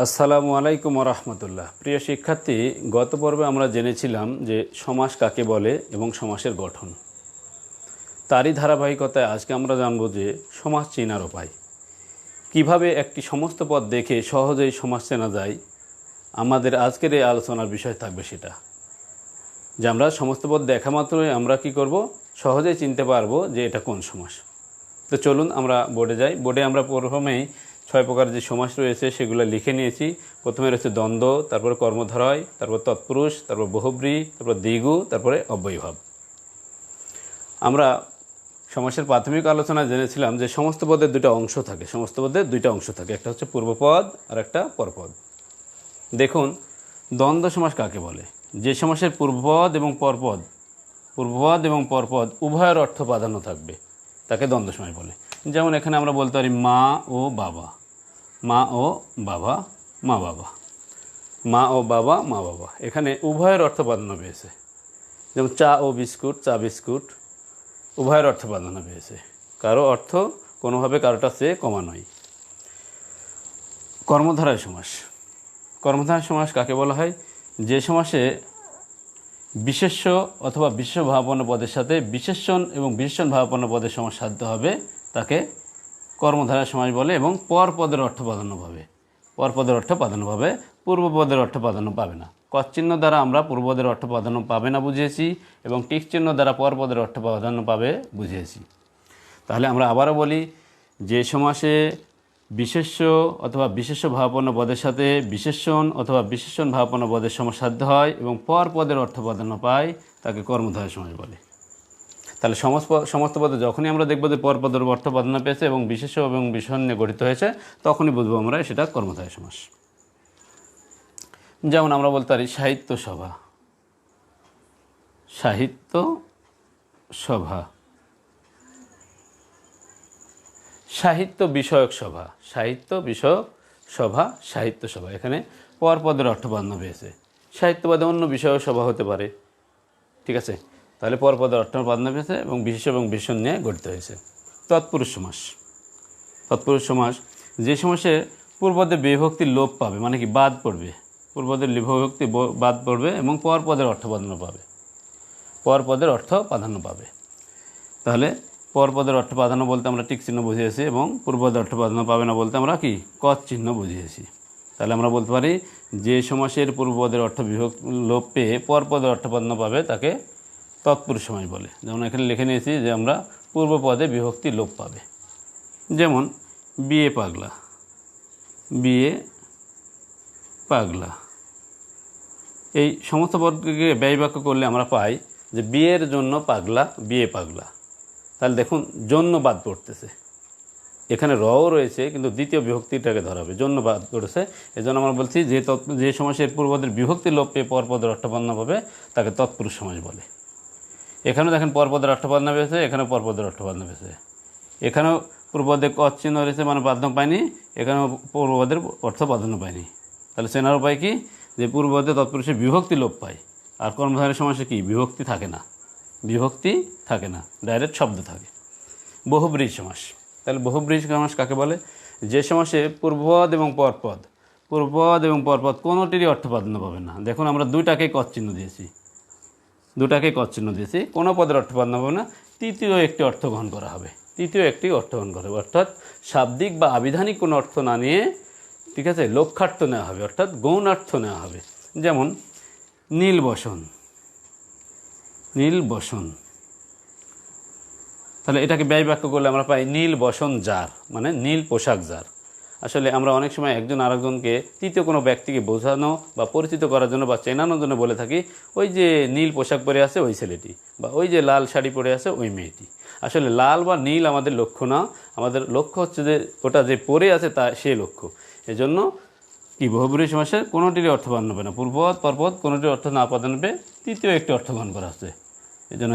আসসালামু আলাইকুম রহমতুল্লাহ। প্রিয় শিক্ষার্থী, গত পর্বে আমরা জেনেছিলাম যে সমাস কাকে বলে এবং সমাসের গঠন। তারই ধারাবাহিকতায় আজকে আমরা জানব যে সমাস চেনার উপায়, কিভাবে একটি সমস্ত পদ দেখে সহজেই সমাস চেনা যায়। আমাদের আজকের এই আলোচনার বিষয় থাকবে সেটা, যে আমরা সমস্ত পদ দেখা মাত্রই আমরা কি করব, সহজেই চিনতে পারবো যে এটা কোন সমাস। তো চলুন আমরা বোর্ডে যাই। বোর্ডে আমরা প্রথমেই 6 প্রকার যে সমাস রয়েছে সেগুলো লিখে নিয়েছি। প্রথমে রয়েছে দ্বন্দ্ব, তারপরে কর্মধারয়, তারপর তৎপুরুষ, তারপর বহুব্রী, তারপর দ্বিগু, তারপরে অব্যয়ভাব। আমরা সমাসের প্রাথমিক আলোচনায় জেনেছিলাম যে সমস্ত পদের দুটো অংশ থাকে। সমস্ত পদের দুইটা অংশ থাকে, একটা হচ্ছে পূর্বপদ আর একটা পরপদ। দেখুন, দ্বন্দ্ব সমাস কাকে বলে? যে সমাসের পূর্বপদ এবং পরপদ উভয়ের অর্থ প্রাধান্য থাকবে তাকে দ্বন্দ্ব সমাস বলে। যেমন এখানে আমরা বলতে পারি মা ও বাবা, মা ও বাবা, মা বাবা, মা ও বাবা, মা বাবা। এখানে উভয়ের অর্থ প্রাধান্য পেয়েছে। যেমন চা ও বিস্কুট, চা বিস্কুট, উভয়ের অর্থ প্রাধান্য পেয়েছে। কারো অর্থ কোনোভাবে কারোটা চেয়ে কমা নয়। কর্মধারয় সমাস। কর্মধারয় সমাস কাকে বলা হয়? যে সমাসে বিশেষ্য অথবা বিশেষ্য ভাবাপন্ন পদের সাথে বিশেষণ এবং বিশেষণ ভাবাপন্ন পদের সমাস সাধ্য হবে তাকে কর্মধারয় সমাস বলে, এবং পরপদের অর্থ প্রাধান্য পাবে। পরপদের অর্থ প্রাধান্য পাবে, পূর্বপদের অর্থ প্রাধান্য পাবে না। কচ্চিহ্ন দ্বারা আমরা পূর্বপদের অর্থ প্রাধান্য পাবে না বুঝিয়েছি, এবং টিক চিহ্ন দ্বারা পরপদের অর্থ প্রাধান্য পাবে বুঝিয়েছি। তাহলে আমরা আবারও বলি, যে সমাসে বিশেষ্য অথবা বিশেষ্য ভাবাপন্ন পদের সাথে বিশেষণ অথবা বিশেষণ ভাবাপন্ন পদের সমাস সাধ্য হয় এবং পরপদের অর্থ প্রাধান্য পায় তাকে কর্মধারয় সমাস বলে। তাহলে সমস্ত পদে যখনই আমরা দেখব যে পরপদের অর্থ প্রাধান্য পেয়েছে এবং বিশেষ্য এবং বিশেষণ নিয়ে গঠিত হয়েছে, তখনই বুঝবো আমরা সেটা কর্মধারয় সমাস। যেমন আমরা বলতে পারি সাহিত্য সভা, সাহিত্য সভা, সাহিত্য বিষয়ক সভা, সাহিত্য বিষয়ক সভা, সাহিত্য সভা। এখানে পরপদের অর্থ প্রাধান্য পেয়েছে। সাহিত্য পদে অন্য বিষয়ক সভা হতে পারে, ঠিক আছে? তাহলে পরপদের অর্থ প্রাধান্য পেয়েছে এবং বিশেষ এবং বিশেষণ নিয়ে গঠিত হয়েছে। তৎপুরুষ সমাস। তৎপুরুষ সমাস যে সমাসে পূর্বপদের বিভক্তি লোপ পাবে, মানে কি বাদ পড়বে, পূর্বপদের বিভক্তি বাদ পড়বে এবং পরপদের অর্থ প্রাধান্য পাবে, পরপদের অর্থ প্রাধান্য পাবে। তাহলে পরপদের অর্থ প্রাধান্য বলতে আমরা টিক চিহ্ন বুঝিয়েছি, এবং পূর্বপদের অর্থ প্রাধান্য পাবে না বলতে আমরা কি কচ চিহ্ন বুঝিয়েছি। তাহলে আমরা বলতে পারি যে সমাসের পূর্বপদের অর্থ লোপ পেয়ে পরপদের অর্থ প্রাধান্য পাবে তাকে তৎপুরুষ সমাস বলে। যেমন এখানে লিখে নিয়েছি যে আমরা পূর্বপদে বিভক্তি লোপ পাবে। যেমন বিয়ে পাগলা, বিয়ে পাগলা। এই সমস্ত পদকে ব্যয় বাক্য করলে আমরা পাই যে বিয়ের জন্য পাগলা, বিয়ে পাগলা। তাহলে দেখুন, জন্য বাদ পড়তেছে, এখানে রও রয়েছে কিন্তু দ্বিতীয় বিভক্তিটাকে ধরাবে, জন্য বাদ পড়েছে। এই জন্য আমরা বলছি যে সমাসের পূর্বপদের বিভক্তি লোপ পেয়ে পরপদের অর্থ প্রাধান্য পাবে তাকে তৎপুরুষ সমাস বলে। এখানেও দেখেন পরপদের অর্থ প্রাধান্য পেয়েছে, এখানেও পরপদের অর্থ প্রাধান্য পেয়েছে। এখানেও পূর্বপদে কচ চিহ্ন রয়েছে, মানে প্রাধান্য পায়নি, এখানেও পূর্বপদের অর্থ প্রাধান্য পায়নি। তাহলে চেনার উপায় কি? যে পূর্বপদে তৎপুরুষের বিভক্তি লোপ পায়, আর কর্মধারয় সমাসে কি বিভক্তি থাকে না, বিভক্তি থাকে না, ডাইরেক্ট শব্দ থাকে। বহুব্রীহি সমাস। তাহলে বহুব্রীহি সমাস কাকে বলে? যে সমাসে পূর্বপদ এবং পরপদ কোনোটিরই অর্থ প্রাধান্য পাবে না। দেখুন, আমরা দুটাকেই কচ চিহ্ন দিয়েছি, কোনো পদের অর্থ প্রাধান্য পাবে না। তৃতীয় একটি অর্থ গ্রহণ করা হবে, অর্থাৎ শাব্দিক বা আবিধানিক কোনো অর্থ না নিয়ে, ঠিক আছে, লক্ষ্যার্থ নেওয়া হবে, অর্থাৎ গৌণার্থ নেওয়া হবে। যেমন নীল বসন, নীল বসন। তাহলে এটাকে ব্যয় বাক্য করলে আমরা পাই নীল বসন যার, মানে নীল পোশাক যার। আসলে আমরা অনেক সময় একজন আরেকজনকে, তৃতীয় কোনো ব্যক্তিকে বোঝানো বা পরিচিত করার জন্য বা চেনানোর জন্য বলে থাকি ওই যে নীল পোশাক পরে আছে ওই ছেলেটি, বা ওই যে লাল শাড়ি পরে আছে ওই মেয়েটি। আসলে লাল বা নীল আমাদের লক্ষ্য না, আমাদের লক্ষ্য হচ্ছে যে ওটা যে পরে আছে তা সে লক্ষ্য। এজন্য কি বহুব্রীহি সমাসের কোনোটিরই অর্থ প্রাধান্য পাবে না, পূর্বপদ পরপদ কোনোটির অর্থ না প্রাধান্য পেয়ে তৃতীয় একটি অর্থ গ্রহণ করা আছে। এই জন্য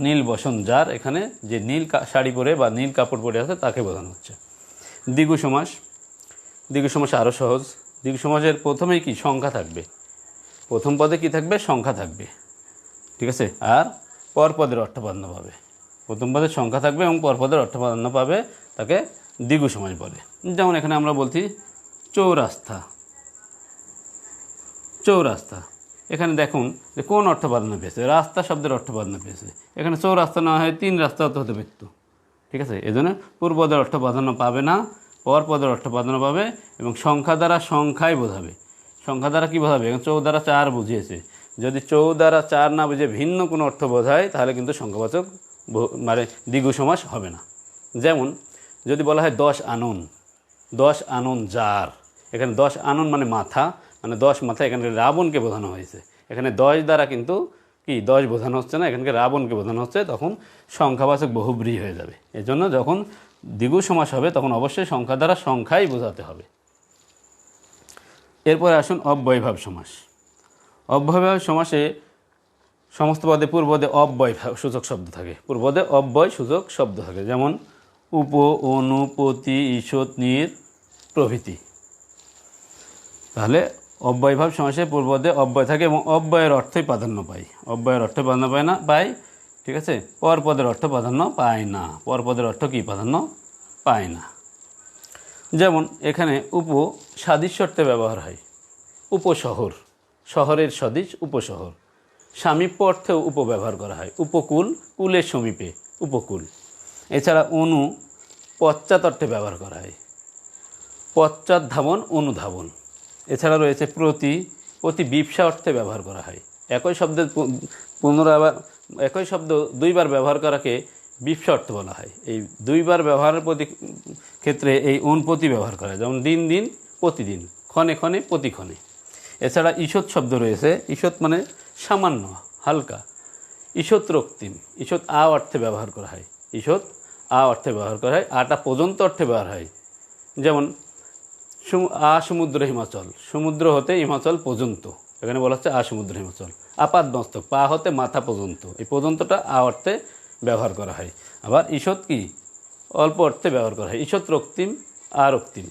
নীল বসন যার, এখানে যে নীল শাড়ি পরে বা নীল কাপড় পরে আছে তাকে বোঝানো হচ্ছে। দ্বিগু সমাস। দ্বিগু সমাস আরও সহজ। দ্বিগু সমাসের প্রথমেই কি সংখ্যা থাকবে, প্রথম পদে কি থাকবে, সংখ্যা থাকবে, ঠিক আছে, আর পরপদের অর্থ প্রাধান্য পাবে। প্রথম পদের সংখ্যা থাকবে এবং পরপদের অর্থ প্রাধান্য পাবে, তাকে দ্বিগু সমাস বলে। যেমন এখানে আমরা বলছি চৌরাস্তা, চৌরাস্তা। এখানে দেখুন যে কোন অর্থ প্রাধান্য পেয়েছে, রাস্তা শব্দের অর্থ প্রাধান্য পেয়েছে। এখানে চৌরাস্তা না হয় 3 রাস্তা হতে পারত, ঠিক আছে। এই জন্য পূর্বপদের অর্থ প্রাধান্য পাবে না, পরপদের অর্থ প্রাধান্য পাবে এবং সংখ্যা দ্বারা সংখ্যাই বোঝাবে। সংখ্যা দ্বারা কী বোঝাবে? এখন 4 দ্বারা 4 বুঝিয়েছে, যদি 4 দ্বারা 4 না বুঝে ভিন্ন কোনো অর্থ বোঝায় তাহলে কিন্তু সংখ্যাবাচক মানে দ্বিগু সমাস হবে না। যেমন যদি বলা হয় 10 আনন, 10 আনন যার, এখানে 10 আনন মানে মাথা, মানে 10 মাথা, এখানে রাবণকে বোঝানো হয়েছে। এখানে 10 দ্বারা কিন্তু কি 10 বোঝানো হচ্ছে না, এখানকে রাবণকে বোঝানো হচ্ছে, তখন সংখ্যাবাচক বহুব্রী হয়ে যাবে। এজন্য যখন দ্বিগু সমাস হবে তখন অবশ্যই সংখ্যা দ্বারা সংখ্যাই বোঝাতে হবে। এরপরে আসুন অব্যয়ভাব সমাস। অব্যয়ভাব সমাসে সমস্ত পদে পূর্বপদে অব্যয় সূচক শব্দ থাকে, পূর্বপদে অব্যয় সূচক শব্দ থাকে, যেমন উপ, অনু, প্রতি, ঈষৎ, নির প্রভৃতি। তাহলে অব্যয়ভাব সমাসে পূর্বপদে অব্যয় থাকে এবং অব্যয়ের অর্থই প্রাধান্য পায়, অব্যয়ের অর্থ প্রাধান্য পায়, ঠিক আছে। পরপদের অর্থ প্রাধান্য পায় না, পরপদের অর্থ কি প্রাধান্য পায় না। যেমন এখানে উপ সাদৃশ্য অর্থে ব্যবহার হয়, উপশহর, শহরের সদৃশ উপশহর। সামীপ্য অর্থেও উপ ব্যবহার করা হয়, উপকূল, কুলের সমীপে উপকূল। এছাড়া অনু পশ্চাৎ অর্থে ব্যবহার করা হয়, পশ্চাৎ ধাবন, অনুধাবন। এছাড়া রয়েছে প্রতি, প্রতি বিপসা অর্থে ব্যবহার করা হয়। একই শব্দের একই শব্দ দুইবার ব্যবহার করাকে বিপসা অর্থ বলা হয়। এই দুইবার ব্যবহারের ক্ষেত্রে এই অনুপতি ব্যবহার করা হয়, যেমন দিন দিন, প্রতিদিন, ক্ষণে ক্ষণে, প্রতিক্ষণে। এছাড়া ঈষৎ শব্দ রয়েছে, ঈষৎ মানে সামান্য, হালকা। ঈষৎ রক্তিম, ঈষৎ আ অর্থে ব্যবহার করা হয়, ঈষৎ আ অর্থে ব্যবহার করা হয়, আটা পর্যন্ত অর্থে ব্যবহার হয়। যেমন সমুদ্র হিমাচল, সমুদ্র হতে হিমাচল পর্যন্ত, এখানে বলা হচ্ছে সমুদ্র হিমাচল। আপাদ মস্তক, পা হতে মাথা পর্যন্ত, এই পর্যন্তটা অর্থে ব্যবহার করা হয়। আবার ঈষৎ কি অল্প অর্থে ব্যবহার করা হয়, ঈষৎ রক্তিম, রক্তিম।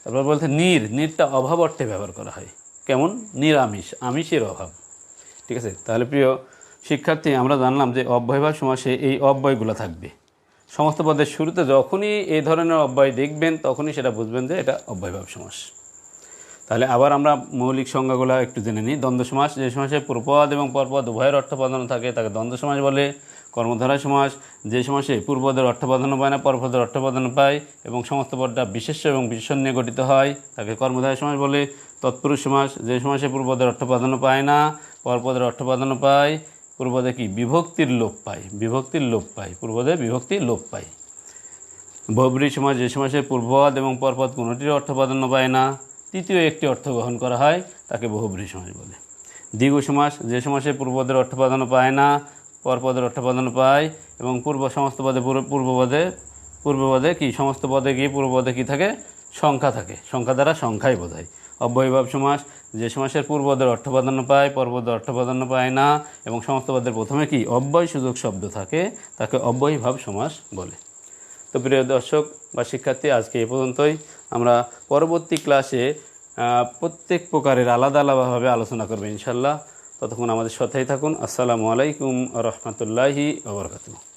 তারপর বলতে নীরটা অভাব অর্থে ব্যবহার করা হয়, কেমন? নিরামিষ, আমিষের অভাব, ঠিক আছে। তাহলে প্রিয় শিক্ষার্থী, আমরা জানলাম যে অব্যয়ভাব সমাসে এই অব্যয়গুলো থাকবে। সমস্ত পদের শুরুতে যখনই এই ধরনের অব্যয় দেখবেন তখনই সেটা বুঝবেন যে এটা অব্যয়ভাব সমাস। তাহলে আবার আমরা মৌলিক সংজ্ঞাগুলো একটু জেনে নিই। দ্বন্দ্ব সমাস, যে সমাসে পূর্বপদ এবং পরপদ উভয়ের অর্থ প্রাধান্য থাকে তাকে দ্বন্দ্ব সমাস বলে। কর্মধারয় সমাস, যে সমাসে পূর্বপদের অর্থ প্রাধান্য পায় না, পরপদের অর্থ প্রাধান্য পায় এবং সমস্ত পদটা বিশেষ্য এবং বিশেষণ নিয়ে গঠিত হয় তাকে কর্মধারয় সমাস বলে। তৎপুরুষ সমাস, যে সমাসে পূর্বপদের অর্থ প্রাধান্য পায় না, পরপদের অর্থ প্রাধান্য পায়, পূর্বপদে কি বিভক্তির লোপ পায়, বিভক্তির লোপ পায়, পূর্বপদে বিভক্তির লোপ পায়। বহুব্রী সমাস, যে সমাসে পূর্বপদ এবং পরপদ কোনোটির অর্থ প্রাধান্য পায় না, তৃতীয় একটি অর্থ গ্রহণ করা হয় তাকে বহুব্রী সমাস বলে। দ্বিগু সমাস, যে সমাসে পূর্বপদের অর্থ প্রাধান্য পায় না, পরপদের অর্থ প্রাধান্য পায় এবং সমস্ত পদে পূর্বপদে কি সমস্ত পদে কি পূর্বপদে কি থাকে? সংখ্যা থাকে, সংখ্যা দ্বারা সংখ্যাই বোঝায়। অব্যয়ভাব সমাস, যে সমাসের পূর্বপদের অর্থ প্রাধান্য পায়, পরপদের অর্থ প্রাধান্য পায় না এবং সমস্ত পদের প্রথমে কি অব্যয় সূচক শব্দ থাকে তাকে অব্যয়ভাব সমাস বলে। তো প্রিয় দর্শক বা শিক্ষার্থী, আজকে এ পর্যন্তই। আমরা পরবর্তী ক্লাসে প্রত্যেক প্রকারের আলাদা আলাদাভাবে আলোচনা করবো ইনশাল্লাহ। ততক্ষণ আমাদের সাথেই থাকুন। আসসালামু আলাইকুম ওয়া রাহমাতুল্লাহি ওয়া বারাকাতুহু।